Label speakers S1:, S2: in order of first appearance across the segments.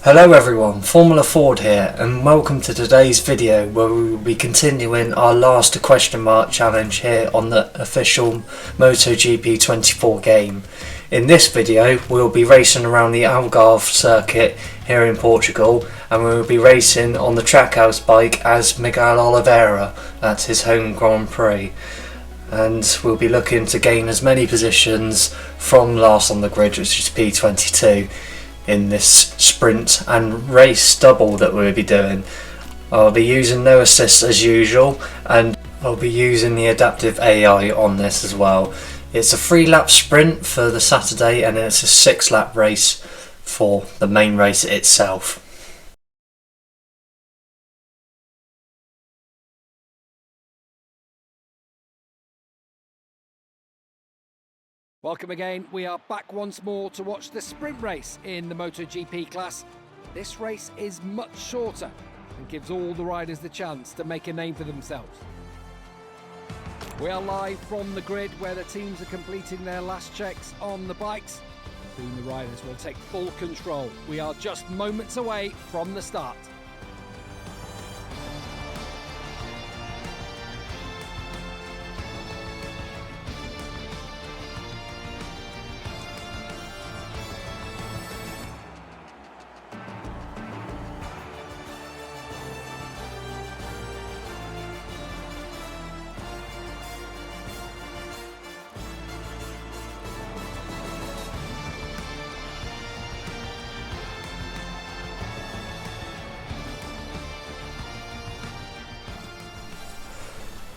S1: Hello everyone, Formula Ford here, and welcome to today's video where we will be continuing our last question mark challenge here on the official MotoGP 24 game. In this video we will be racing around the Algarve Circuit here in Portugal, and we will be racing on the Trackhouse bike as Miguel Oliveria at his home Grand Prix. And we'll be looking to gain as many positions from last on the grid, which is P22, in this sprint and race double that we'll be doing. I'll be using no assists as usual, and I'll be using the adaptive AI on this as well. It's a 3-lap sprint for the Saturday, and it's a 6-lap race for the main race itself.
S2: Welcome again. We are back once more to watch the sprint race in the MotoGP class. This race is much shorter and gives all the riders the chance to make a name for themselves. We are live from the grid where the teams are completing their last checks on the bikes. Soon the riders will take full control. We are just moments away from the start.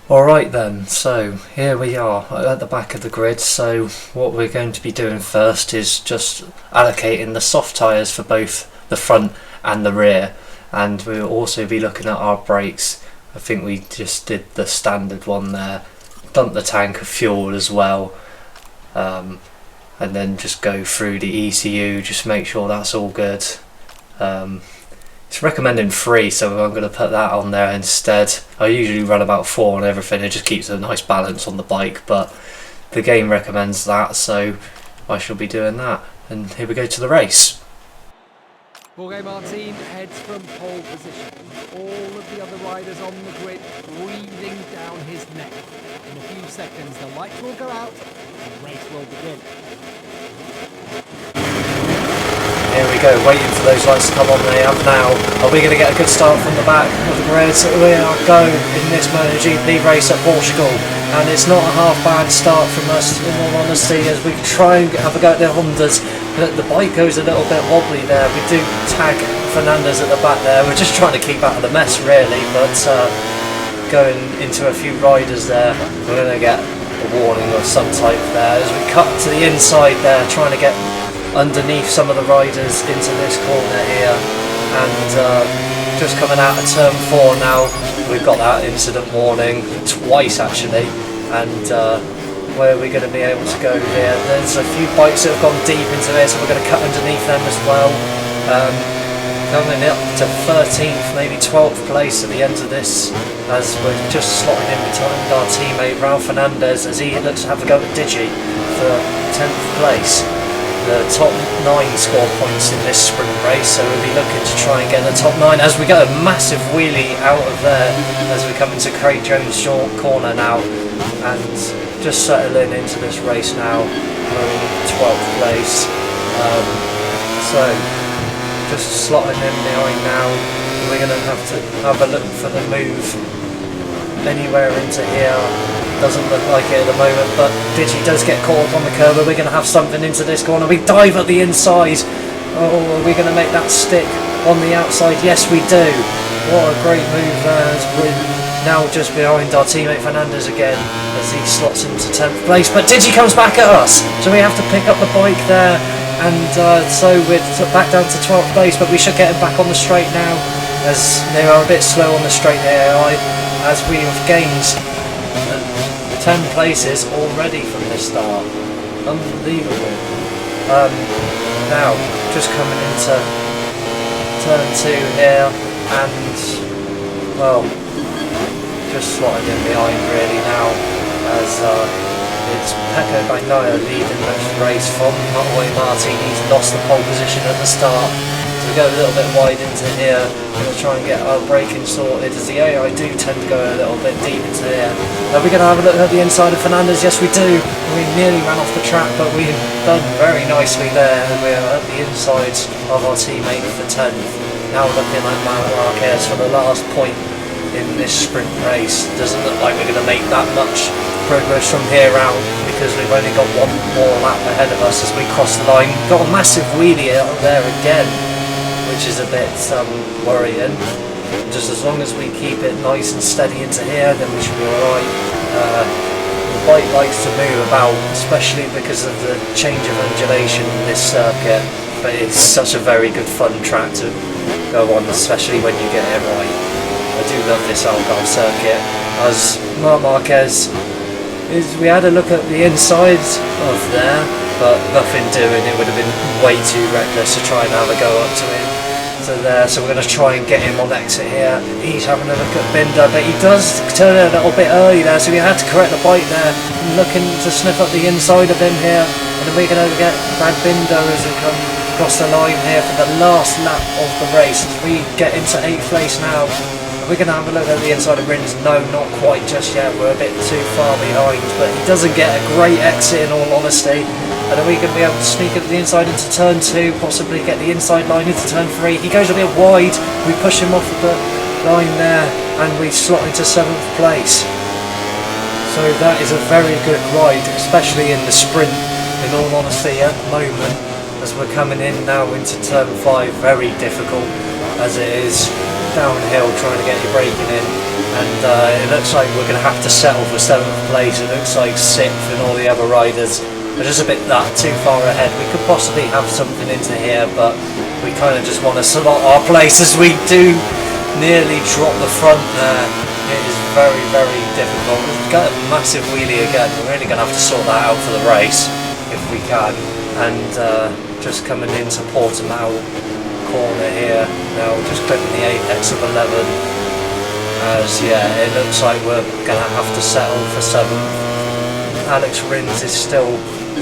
S1: Alright then, so here we are at the back of the grid. So what we're going to be doing first is just allocating the soft tyres for both the front and the rear, and we'll also be looking at our brakes. I think we just did the standard one there, dump the tank of fuel as well, and then just go through the ECU, just make sure that's all good. It's recommending 3, so I'm going to put that on there instead. I usually run about 4 on everything. It just keeps a nice balance on the bike, but the game recommends that, so I shall be doing that. And here we go to the race.
S2: Jorge Martin heads from pole position. All of the other riders on the grid breathing down his neck. In a few seconds the lights will go out and the race will begin.
S1: Here we go, waiting for those lights to come on. They have now. Are we going to get a good start from the back of the grid? We are going in this MotoGP race at Portugal, and it's not a half bad start from us, in all honesty, as we try and have a go at the Hondas. The bike goes a little bit wobbly there. We do tag Fernandez at the back there. We're just trying to keep out of the mess really, but going into a few riders there, we're going to get a warning of some type there as we cut to the inside there, trying to get underneath some of the riders into this corner here, and just coming out of turn 4 now. We've got that incident warning twice actually, and where we're going to be able to go here, there's a few bikes that have gone deep into there, so we're going to cut underneath them as well. Coming up to 13th, maybe 12th place at the end of this, as we're just slotting in behind our teammate Ralph Fernandez as he looks to have a go at Digi for 10th place. The top 9 score points in this sprint race, so we'll be looking to try and get the top 9 as we get a massive wheelie out of there as we come into Craig Jones' short corner now, and just settling into this race now. We're in 12th place, so just slotting in behind now. We're going to have a look for the move anywhere into here. Doesn't look like it at the moment, but Digi does get caught up on the curb. Are we going to have something into this corner? We dive at the inside. Oh, are we going to make that stick on the outside? Yes, we do. What a great move there. We're now just behind our teammate Fernandez again as he slots into 10th place, but Digi comes back at us, so we have to pick up the bike there, and so we're back down to 12th place, but we should get him back on the straight now, as they are a bit slow on the straight there, as we have gained 10 places already from this start. Unbelievable. Now, just coming into turn 2 here, and, well, just slotting in behind really now, as It's Pecco Bagnaia leading this race from Jorge Martin. He's lost the pole position at the start to we go a little bit wide into here. We're going to try and get our braking sorted, as the AI do tend to go a little bit deep into here. Are we going to have a look at the inside of Fernandez? Yes, we do. We nearly ran off the track, but we've done very nicely there. And we're at the insides of our teammate for 10th. Now looking at Marquez for the last point in this sprint race. Doesn't look like we're going to make that much progress from here out, because we've only got one more lap ahead of us as we cross the line. Got a massive wheelie out there again, which is a bit worrying. Just as long as we keep it nice and steady into here, then we should be alright. The bike likes to move about, especially because of the change of undulation in this circuit, but it's such a very good fun track to go on, especially when you get it right. I do love this Algarve circuit. As Marquez, we had a look at the insides of there, but nothing doing. It would have been way too reckless to try and have a go up to him. So we're going to try and get him on exit here. He's having a look at Binder, but he does turn it a little bit early there, so we had to correct the bike there. I'm looking to sniff up the inside of him here, and then we're going to get Brad Binder as we come across the line here for the last lap of the race, as we get into 8th place now. We're going to have a look at the inside of Rins. No, not quite just yet. We're a bit too far behind, but he doesn't get a great exit in all honesty. And are we going to be able to sneak up the inside into turn 2, possibly get the inside line into turn 3? He goes a bit wide. We push him off the line there, and we slot into 7th place. So that is a very good ride, especially in the sprint, in all honesty, at the moment. As we're coming in now into turn 5, very difficult as it is downhill trying to get your braking in, and it looks like we're going to have to settle for 7th place. It looks like 6th and all the other riders are just a bit too far ahead. We could possibly have something into here, but we kind of just want to slot our place as we do nearly drop the front there. It is very, very difficult. We've got a massive wheelie again. We're really going to have to sort that out for the race if we can. And just coming into Portimao corner here now, just clipping the apex of 11, as it looks like we're gonna have to settle for 7th. Alex Rins is still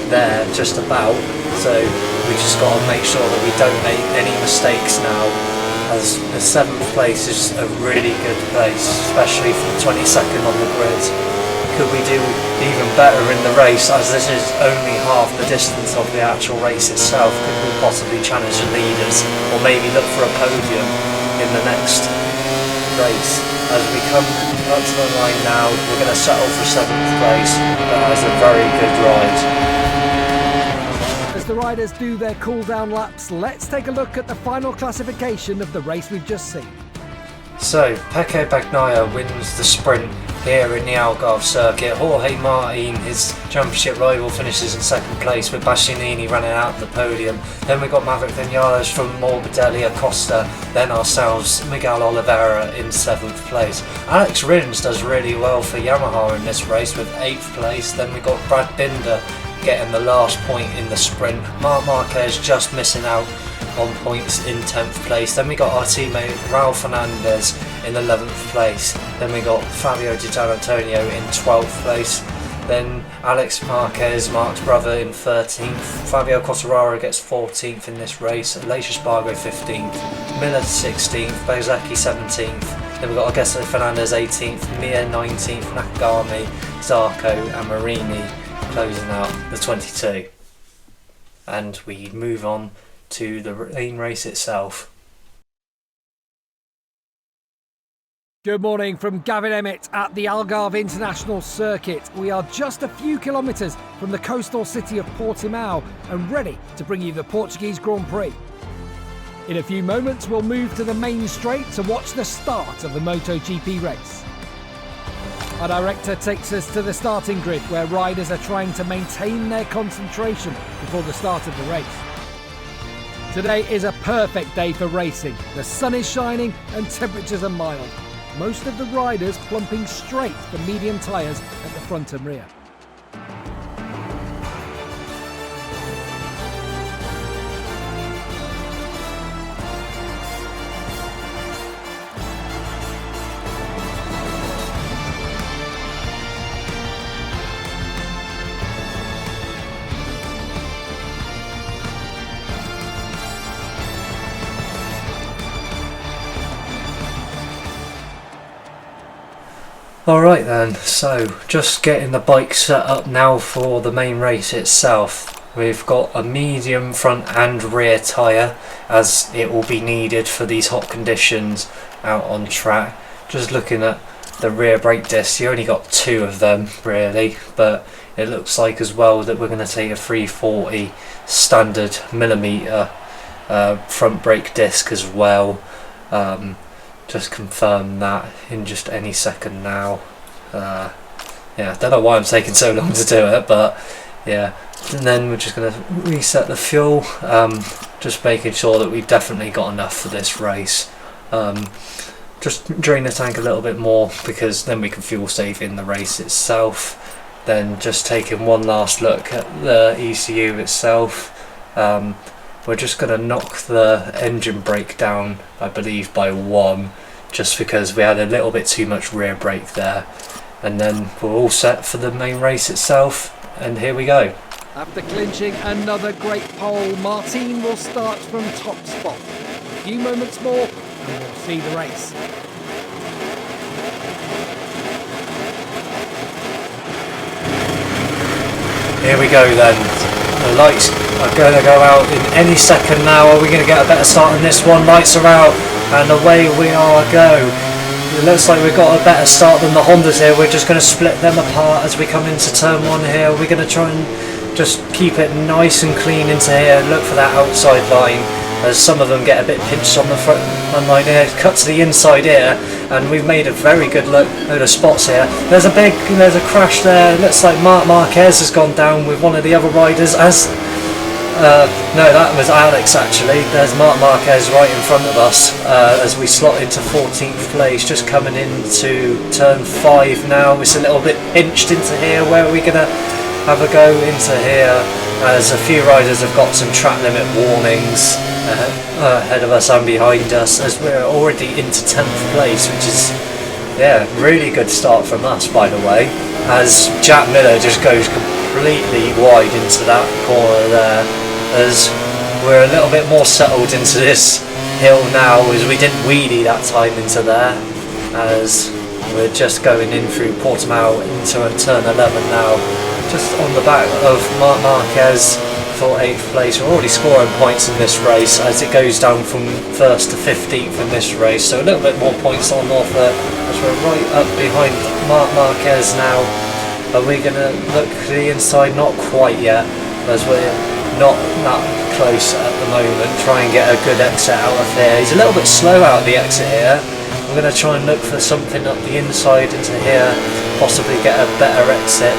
S1: there just about, so we just got to make sure that we don't make any mistakes now, as the 7th place is a really good place, especially from 22nd on the grid. Could we do even better in the race, as this is only half the distance of the actual race itself? Could we possibly challenge the leaders, or maybe look for a podium in the next race? As we come up to the line now, we're going to settle for 7th place. That is a very good ride.
S2: As the riders do their cool-down laps, let's take a look at the final classification of the race we've just seen.
S1: So, Pecco Bagnaia wins the sprint here in the Algarve Circuit. Jorge Martin, his championship rival, finishes in 2nd place, with Bastianini running out of the podium. Then we got Maverick Vinales from Morbidelli Acosta, then ourselves, Miguel Oliveria in 7th place. Alex Rins does really well for Yamaha in this race with 8th place. Then we got Brad Binder getting the last point in the sprint. Marc Marquez just missing out on points in 10th place. Then we got our teammate Raul Fernandez in 11th place. Then we got Fabio Di Gianantonio in 12th place. Then Alex Marquez, Mark's brother, in 13th. Fabio Quartararo gets 14th in this race. Aleix Espargo 15th. Miller 16th. Bezzecchi 17th. Then we got Augusto Fernandez 18th. Mir 19th. Nakagami, Zarco and Marini closing out the 22. And we move on to the main race itself.
S2: Good morning from Gavin Emmett at the Algarve International Circuit. We are just a few kilometres from the coastal city of Portimao and ready to bring you the Portuguese Grand Prix. In a few moments we'll move to the main straight to watch the start of the MotoGP race. Our director takes us to the starting grid, where riders are trying to maintain their concentration before the start of the race. Today is a perfect day for racing. The sun is shining and temperatures are mild. Most of the riders plumping straight for medium tyres at the front and rear.
S1: Alright then, so just getting the bike set up now for the main race itself. We've got a medium front and rear tyre, as it will be needed for these hot conditions out on track. Just looking at the rear brake discs, you only got 2 of them really, but it looks like as well that we're going to take a 340 standard millimetre front brake disc as well. Just confirm that in just any second now. Yeah, don't know why I'm taking so long to do it, but yeah. And then we're just going to reset the fuel, just making sure that we've definitely got enough for this race. Just drain the tank a little bit more, because then we can fuel save in the race itself. Then just taking one last look at the ECU itself. We're just going to knock the engine brake down, I believe, by 1, just because we had a little bit too much rear brake there. And then we're all set for the main race itself, and here we go.
S2: After clinching another great pole, Martin will start from top spot. A few moments more and we'll see the race.
S1: Here we go then. The lights are going to go out in any second now. Are we going to get a better start on this one? Lights are out and away we are go. It looks like we've got a better start than the Hondas here. We're just going to split them apart as we come into turn 1 here. We're going to try and just keep it nice and clean into here. Look for that outside line, as some of them get a bit pinched on the front line here. Cut to the inside here, and we've made a very good load of spots here. There's a crash there. It looks like Marc Marquez has gone down with one of the other riders. No, that was Alex actually. There's Marc Marquez right in front of us as we slot into 14th place, just coming into turn 5 now. It's a little bit pinched into here. Where are we going to have a go into here, as a few riders have got some track limit warnings ahead of us and behind us, as we're already into 10th place, which is, yeah, really good start from us, by the way, as Jack Miller just goes completely wide into that corner there, as we're a little bit more settled into this hill now, as we didn't wheelie that time into there, as we're just going in through Portimao into a turn 11 now, just on the back of Marc Marquez for 8th place. We're already scoring points in this race, as it goes down from 1st to 15th in this race, so a little bit more points on offer as we're right up behind Marc Marquez now. Are we going to look to the inside? Not quite yet, as we're not that close at the moment. Try and get a good exit out of here. He's a little bit slow out of the exit here. We're going to try and look for something up the inside into here, possibly get a better exit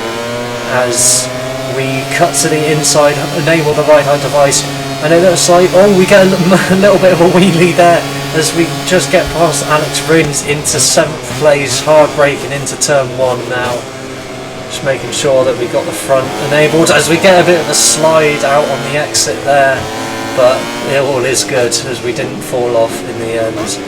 S1: as we cut to the inside, enable the right hand device, and it looks like, oh, we get a little bit of a wheelie there as we just get past Alex Rins into 7th place, hard braking into turn 1 now. Just making sure that we got the front enabled as we get a bit of a slide out on the exit there, but it all is good as we didn't fall off in the end.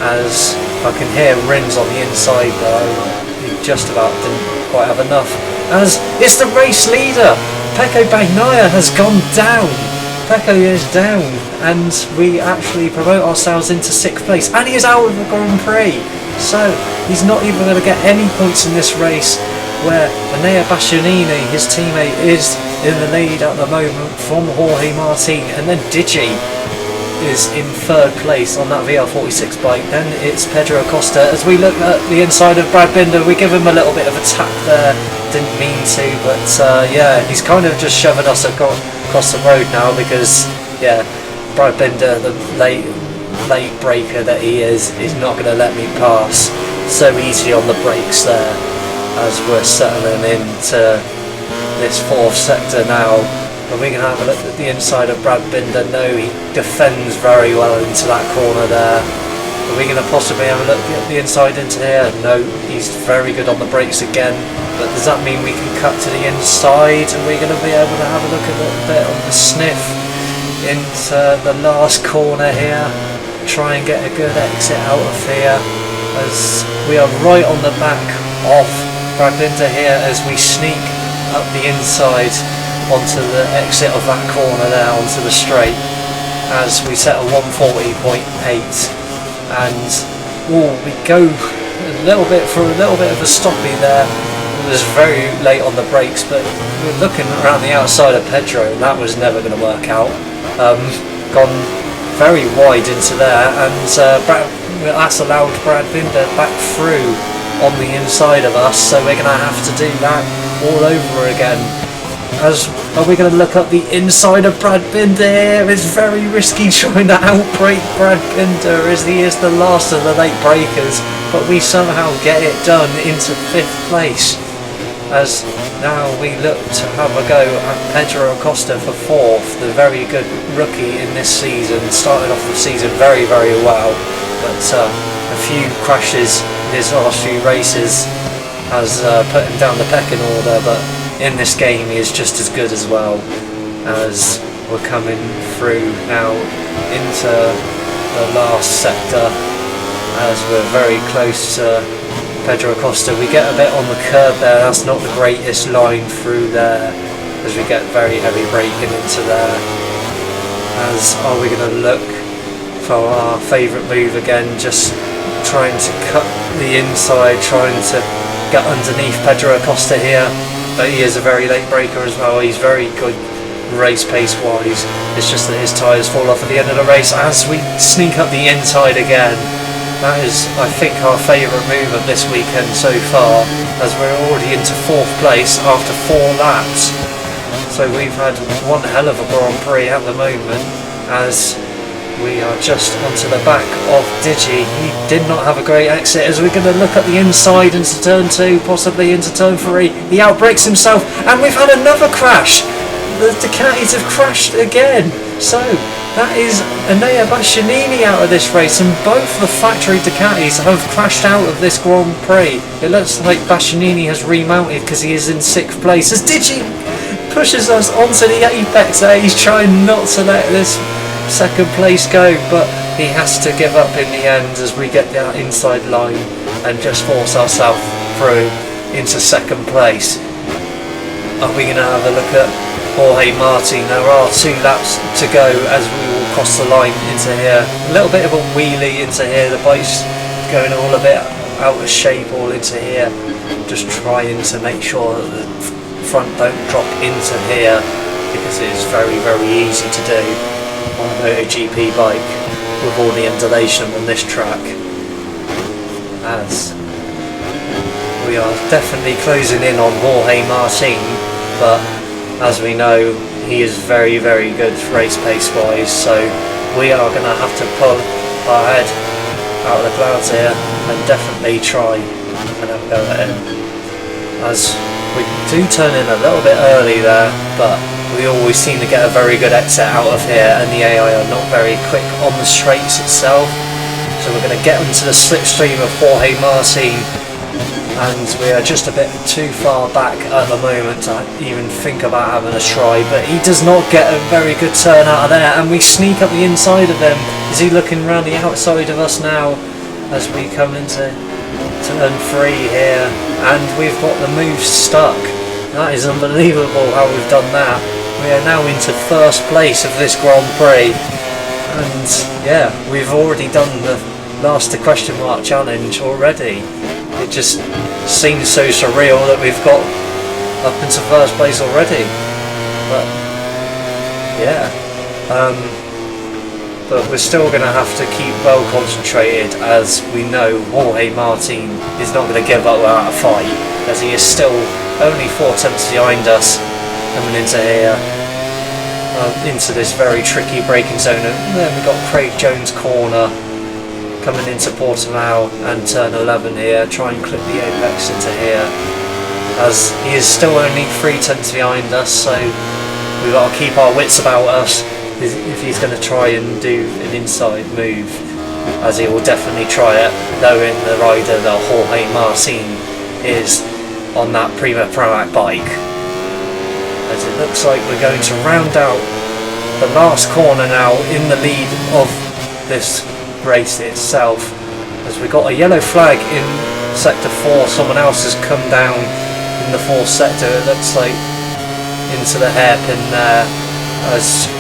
S1: As I can hear Rins on the inside though, he just about didn't quite have enough. As it's the race leader, Pecco Bagnaia has gone down. Pecco is down, and we actually promote ourselves into 6th place, and he is out of the Grand Prix. So he's not even going to get any points in this race, where Enea Bastianini, his teammate, is in the lead at the moment from Jorge Martin, and then Digi is in 3rd place on that VR46 bike. Then it's Pedro Acosta. As we look at the inside of Brad Binder, we give him a little bit of a tap there. Didn't mean to, but yeah, he's kind of just shoving us across the road now, because yeah, Brad Binder, the late breaker that he is not going to let me pass so easy on the brakes there, as we're settling into this 4th sector now. Are we going to have a look at the inside of Brad Binder? No, he defends very well into that corner there. Are we going to possibly have a look at the inside into here? No, he's very good on the brakes again. But does that mean we can cut to the inside? And we're going to be able to have a look at a bit on the sniff into the last corner here. Try and get a good exit out of here, as we are right on the back of Brad Binder here as we sneak up the inside onto the exit of that corner there, onto the straight, as we set a 140.8, and we go a little bit of a stoppy there. It was very late on the brakes, but we're looking around the outside of Pedro, and that was never going to work out. Gone very wide into there, and that's allowed Brad Binder back through on the inside of us, so we're going to have to do that all over again. Are we going to look up the inside of Brad Binder here? It's very risky trying to outbrake Brad Binder as he is the last of the late breakers, but we somehow get it done into 5th place. As now we look to have a go at Pedro Acosta for 4th, the very good rookie in this season. Started off the season very, very well, but a few crashes in his last few races has put him down the pecking order, but in this game he is just as good as well. As we're coming through now into the last sector, as we're very close to Pedro Acosta. We get a bit on the curb there, that's not the greatest line through there, as we get very heavy braking into there. As are we going to look for our favourite move again, just trying to cut the inside, trying to get underneath Pedro Acosta here, but he is a very late breaker as well. He's very good race pace wise, it's just that his tyres fall off at the end of the race as we sneak up the inside again. That is, I think, our favourite move of this weekend so far, as we're already into 4th place after 4 laps. So we've had one hell of a Grand Prix at the moment, as we are just onto the back of Digi. He did not have a great exit, as we're going to look at the inside into turn 2, possibly into turn 3. He outbrakes himself, and we've had another crash. The Ducatis have crashed again. So that is Enea Bastianini out of this race, and both the factory Ducatis have crashed out of this Grand Prix. It looks like Bastianini has remounted because he is in 6th place. As Digi pushes us onto the apex there, he's trying not to let this 2nd place go, but he has to give up in the end as we get that inside line and just force ourselves through into 2nd place. Are we going to have a look at Jorge Martin? There are 2 laps to go as we will cross the line into here. A little bit of a wheelie into here, the bike's going all a bit out of shape all into here. Just trying to make sure that the front don't drop into here, because it is very, very easy to do on a MotoGP bike with all the undulation on this track. As we are definitely closing in on Jorge Martin, but as we know, he is very, very good race pace wise, so we are going to have to pull our head out of the clouds here and definitely try and have a go at him. As we do turn in a little bit early there, but we always seem to get a very good exit out of here, and the AI are not very quick on the straights itself, so we're going to get into the slipstream of Jorge Martin. And we are just a bit too far back at the moment to even think about having a try, but he does not get a very good turn out of there, and we sneak up the inside of him. Is he looking around the outside of us now as we come into turn 3 here, and we've got the move stuck. That is unbelievable how we've done that. We are now into 1st place of this Grand Prix, and yeah, we've already done the last to question mark challenge already. It just seems so surreal that we've got up into 1st place already, but yeah, but we're still going to have to keep well concentrated, as we know Jorge Martin is not going to give up without a fight, as he is still only 4 tenths behind us coming into here, into this very tricky braking zone. And then we've got Craig Jones corner coming into Portimao and turn 11 here, try and clip the apex into here, as he is still only 3 tenths behind us, so we've got to keep our wits about us if he's going to try and do an inside move, as he will definitely try it, knowing the rider that Jorge Martin is on that Prima Pramac bike. As it looks like we're going to round out the last corner now in the lead of this race itself, as we got a yellow flag in sector 4. Someone else has come down in the 4th sector, it looks like, into the hairpin there, as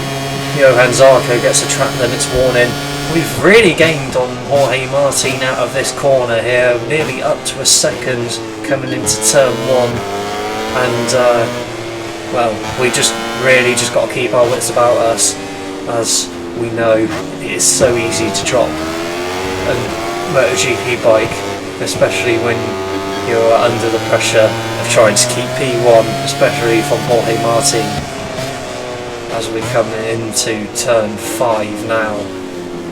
S1: Johan Zarco gets a track limits warning. we've really gained on Jorge Martin out of this corner here, nearly up to a second coming into turn 1, and well, we just really just got to keep our wits about us, as we know it is so easy to drop a MotoGP bike, especially when you're under the pressure of trying to keep P1, especially from Jorge Martin, as we come into turn 5 now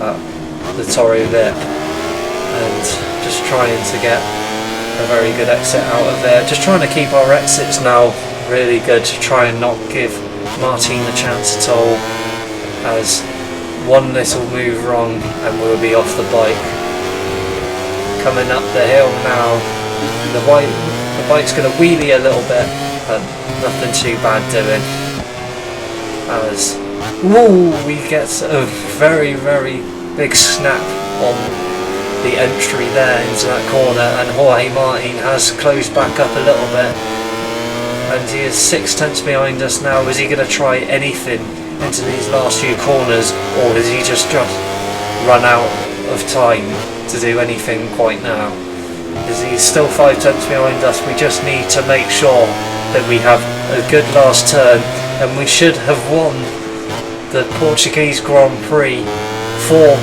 S1: at the Torre Lip, and just trying to get a very good exit out of there. Just trying to keep our exits now really good to try and not give Martin a chance at all, as one little move wrong and we'll be off the bike. Coming up the hill now, the bike's going to wheelie a little bit, but nothing too bad doing, as we get a very, very big snap on the entry there into that corner, and Jorge Martin has closed back up a little bit, and he is 6 tenths behind us now. Is he going to try anything into these last few corners, or has he just run out of time to do anything quite now? As he's still 5 tenths behind us, we just need to make sure that we have a good last turn, and we should have won the Portuguese Grand Prix for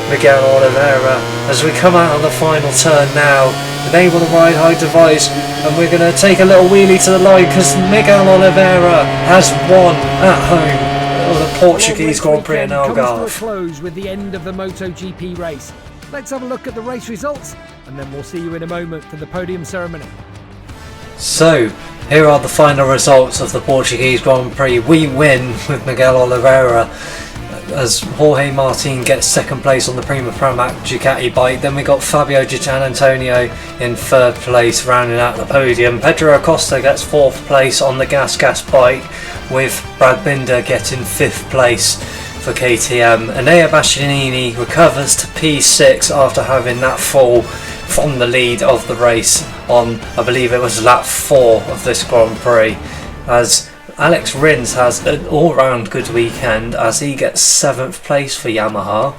S1: Miguel Oliveria. As we come out on the final turn now, enable the ride high device, and we're going to take a little wheelie to the line, because Miguel Oliveria has won at home the Portuguese Grand Prix in Algarve.
S2: Comes to a close with the end of the MotoGP race. Let's have a look at the race results, and then we'll see you in a moment for the podium ceremony.
S1: So, here are the final results of the Portuguese Grand Prix. We win with Miguel Oliveria, as Jorge Martin gets 2nd place on the Prima Pramac Ducati bike. Then we got Fabio Gianantonio in 3rd place, rounding out the podium. Pedro Acosta gets 4th place on the Gas bike, with Brad Binder getting 5th place for KTM. Enea Bastianini recovers to P6 after having that fall from the lead of the race on, I believe it was lap 4 of this Grand Prix, as Alex Rins has an all-round good weekend, as he gets 7th place for Yamaha,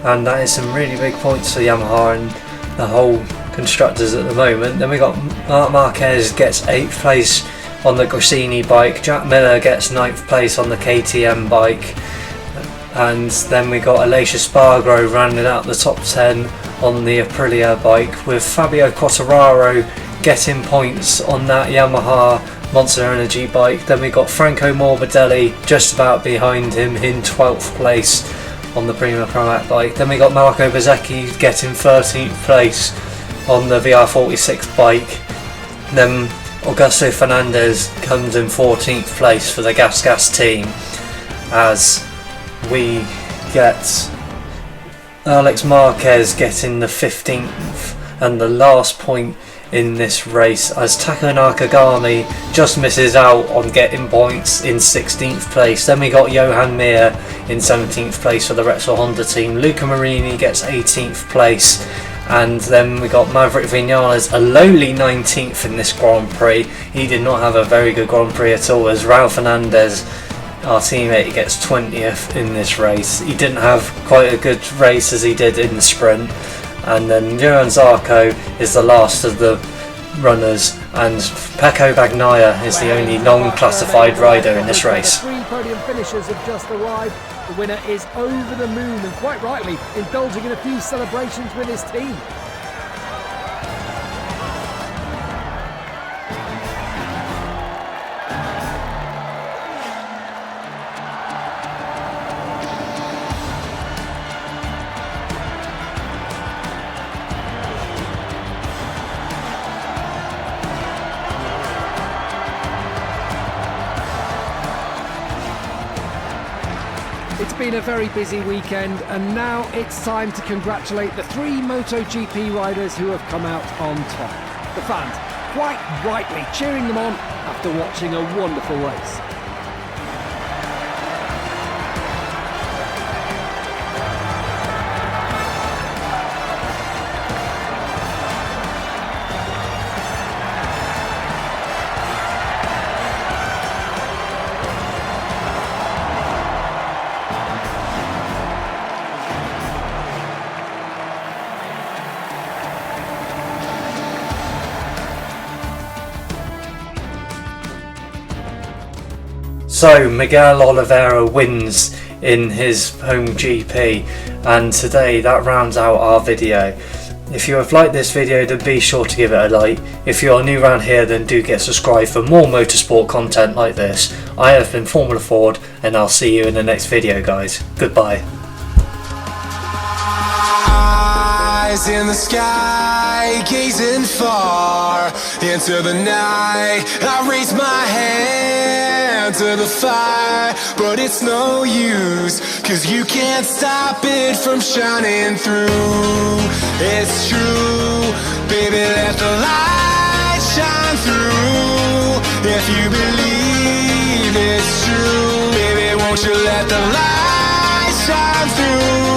S1: and that is some really big points for Yamaha and the whole constructors at the moment. Then we got Marc Marquez gets 8th place on the Gresini bike, Jack Miller gets 9th place on the KTM bike, and then we got Aleix Espargaro rounding out the top 10 on the Aprilia bike, with Fabio Quartararo getting points on that Yamaha Monster Energy bike. Then we got Franco Morbidelli just about behind him in 12th place on the Prima Pramac bike. Then we got Marco Bezzecchi getting 13th place on the VR46 bike. Then Augusto Fernandez comes in 14th place for the Gas team, as we get Alex Marquez getting the 15th and the last point in this race, as Tako Nakagami just misses out on getting points in 16th place. Then we got Johan Mir in 17th place for the Repsol Honda team. Luca Marini gets 18th place, and then we got Maverick Vinales, a lowly 19th in this Grand Prix. He did not have a very good Grand Prix at all, as Raul Fernandez, our teammate, gets 20th in this race. He didn't have quite a good race as he did in the sprint. And then Johan Zarco is the last of the runners, and Pecco Bagnaia is the only non-classified rider in this race.
S2: The 3 podium finishers have just arrived. The winner is over the moon, and quite rightly indulging in a few celebrations with his team. It's been a very busy weekend, and now it's time to congratulate the 3 MotoGP riders who have come out on top. The fans, quite rightly, cheering them on after watching a wonderful race.
S1: So Miguel Oliveria wins in his home GP, and today that rounds out our video. If you have liked this video, then be sure to give it a like. If you are new around here, then do get subscribed for more motorsport content like this. I have been Formula Ford, and I'll see you in the next video, guys. Goodbye.
S3: Eyes in the sky, gazing far into the night. I raise my hand to the fire, but it's no use, 'cause you can't stop it from shining through. It's true, baby, let the light shine through. If you believe it's true, baby, won't you let the light shine through?